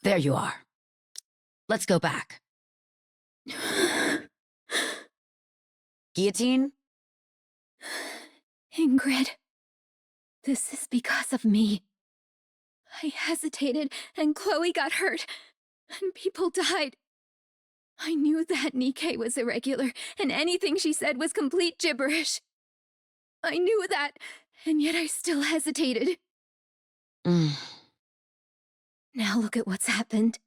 There you are. Let's go back. Guillotine? Ingrid, this is because of me. I hesitated, and Chloe got hurt, and people died. I knew that NIKKE was irregular, and anything she said was complete gibberish. I knew that, and yet I still hesitated. Now look at what's happened.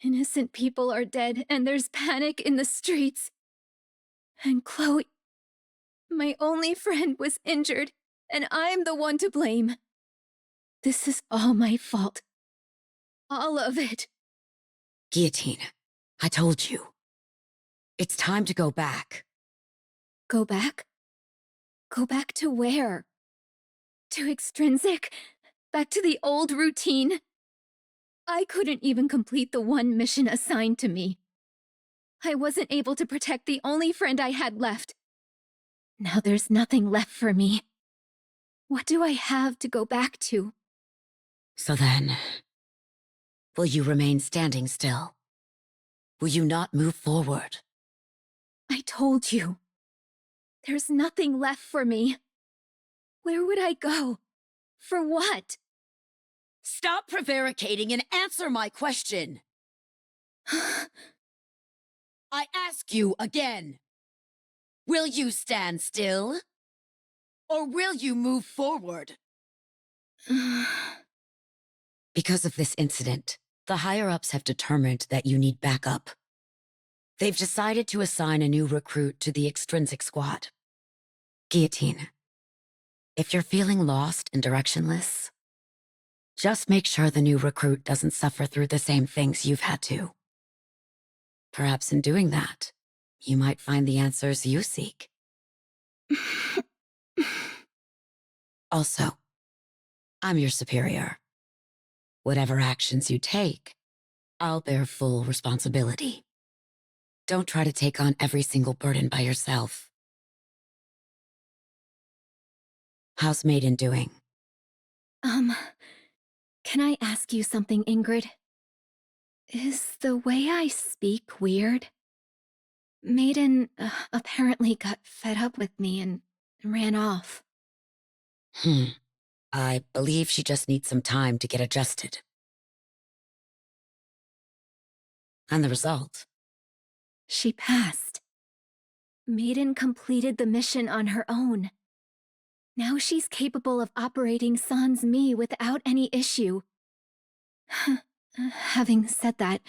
Innocent people are dead, and there's panic in the streets. And Chloe, my only friend, was injured, and I'm the one to blame. This is all my fault. All of it. Guillotine, I told you. It's time to go back. Go back? Go back to where? To Extrinsic? Back to the old routine? I couldn't even complete the one mission assigned to me. I wasn't able to protect the only friend I had left. Now there's nothing left for me. What do I have to go back to? So then, will you remain standing still? Will you not move forward? I told you. There's nothing left for me. Where would I go? For what? Stop prevaricating and answer my question! I ask you again. Will you stand still? Or will you move forward? Because of this incident, the higher-ups have determined that you need backup. They've decided to assign a new recruit to the Extrinsic Squad. Guillotine, if you're feeling lost and directionless, just make sure the new recruit doesn't suffer through the same things you've had to. Perhaps in doing that, you might find the answers you seek. Also, I'm your superior. Whatever actions you take, I'll bear full responsibility. Don't try to take on every single burden by yourself. How's Maiden doing? Can I ask you something, Ingrid? Is the way I speak weird? Maiden apparently got fed up with me and ran off. I believe she just needs some time to get adjusted. And the result? She passed. Maiden completed the mission on her own. Now she's capable of operating Sans Mi without any issue. Having said that,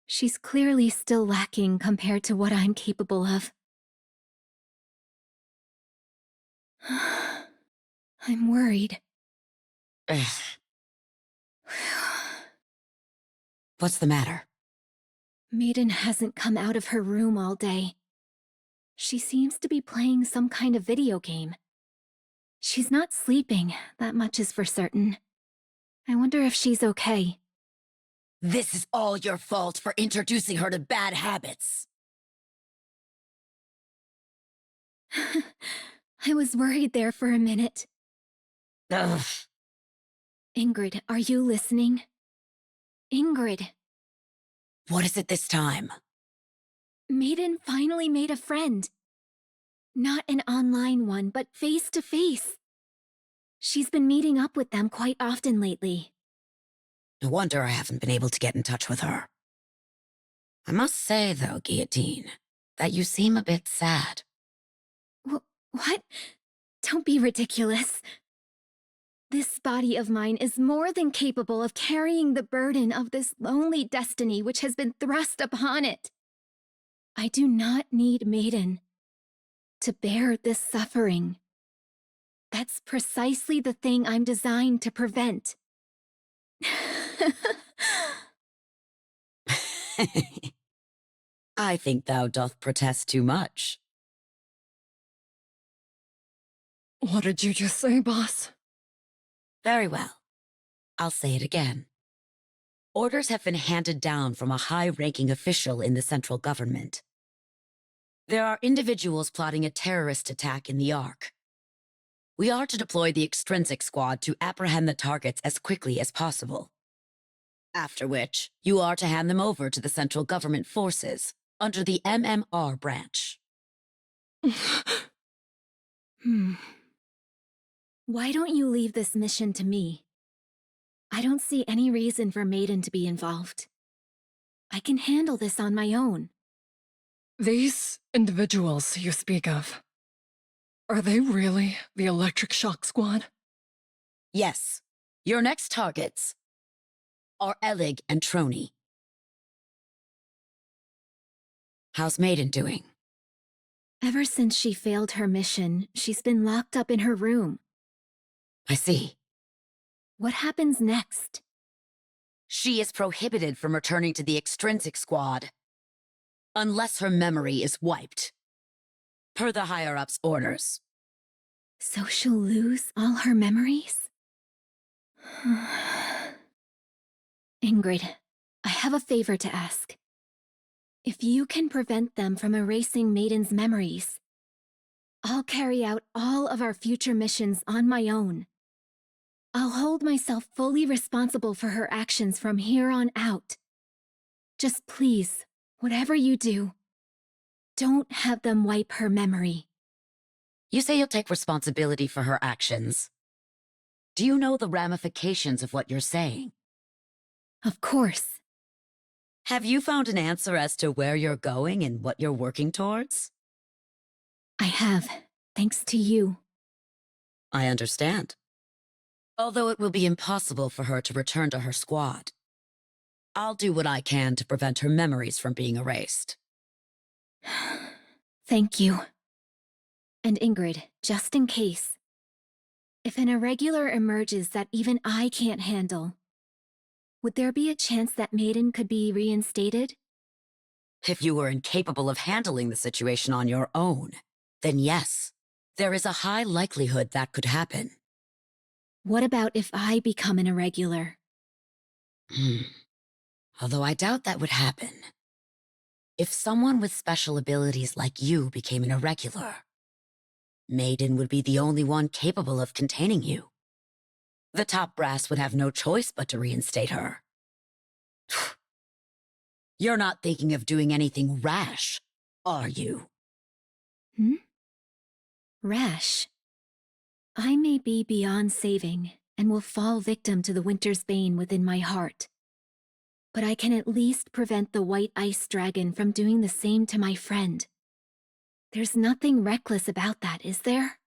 she's clearly still lacking compared to what I'm capable of. I'm worried. What's the matter? Maiden hasn't come out of her room all day. She seems to be playing some kind of video game. She's not sleeping, that much is for certain. I wonder if she's okay. This is all your fault for introducing her to bad habits. I was worried there for a minute. Ugh. Ingrid, are you listening? Ingrid. What is it this time? Maiden finally made a friend. Not an online one, but face-to-face. She's been meeting up with them quite often lately. No wonder I haven't been able to get in touch with her. I must say, though, Guillotine, that you seem a bit sad. What? Don't be ridiculous. This body of mine is more than capable of carrying the burden of this lonely destiny which has been thrust upon it. I do not need Maiden to bear this suffering. That's precisely the thing I'm designed to prevent. I think thou doth protest too much. What did you just say, boss? Very well. I'll say it again. Orders have been handed down from a high-ranking official in the central government. There are individuals plotting a terrorist attack in the Ark. We are to deploy the Extrinsic Squad to apprehend the targets as quickly as possible. After which, you are to hand them over to the central government forces under the MMR branch. Why don't you leave this mission to me? I don't see any reason for Maiden to be involved. I can handle this on my own. These individuals you speak of, are they really the Electric Shock Squad? Yes, your next targets are Elig and Trony. How's Maiden doing? Ever since she failed her mission, she's been locked up in her room. I see. What happens next? She is prohibited from returning to the extrinsic squad unless her memory is wiped, per the higher-ups' orders. So she'll lose all her memories? Ingrid, I have a favor to ask. If you can prevent them from erasing Maiden's memories, I'll carry out all of our future missions on my own. I'll hold myself fully responsible for her actions from here on out. Just please, whatever you do, don't have them wipe her memory. You say you'll take responsibility for her actions. Do you know the ramifications of what you're saying? Of course. Have you found an answer as to where you're going and what you're working towards? I have, thanks to you. I understand. Although it will be impossible for her to return to her squad, I'll do what I can to prevent her memories from being erased. Thank you. And Ingrid, just in case, if an irregular emerges that even I can't handle, would there be a chance that Maiden could be reinstated? If you were incapable of handling the situation on your own, then yes, there is a high likelihood that could happen. What about if I become an irregular? Although I doubt that would happen. If someone with special abilities like you became an irregular, Maiden would be the only one capable of containing you. The top brass would have no choice but to reinstate her. You're not thinking of doing anything rash, are you? Rash. I may be beyond saving and will fall victim to the winter's bane within my heart. But I can at least prevent the white ice dragon from doing the same to my friend. There's nothing reckless about that, is there?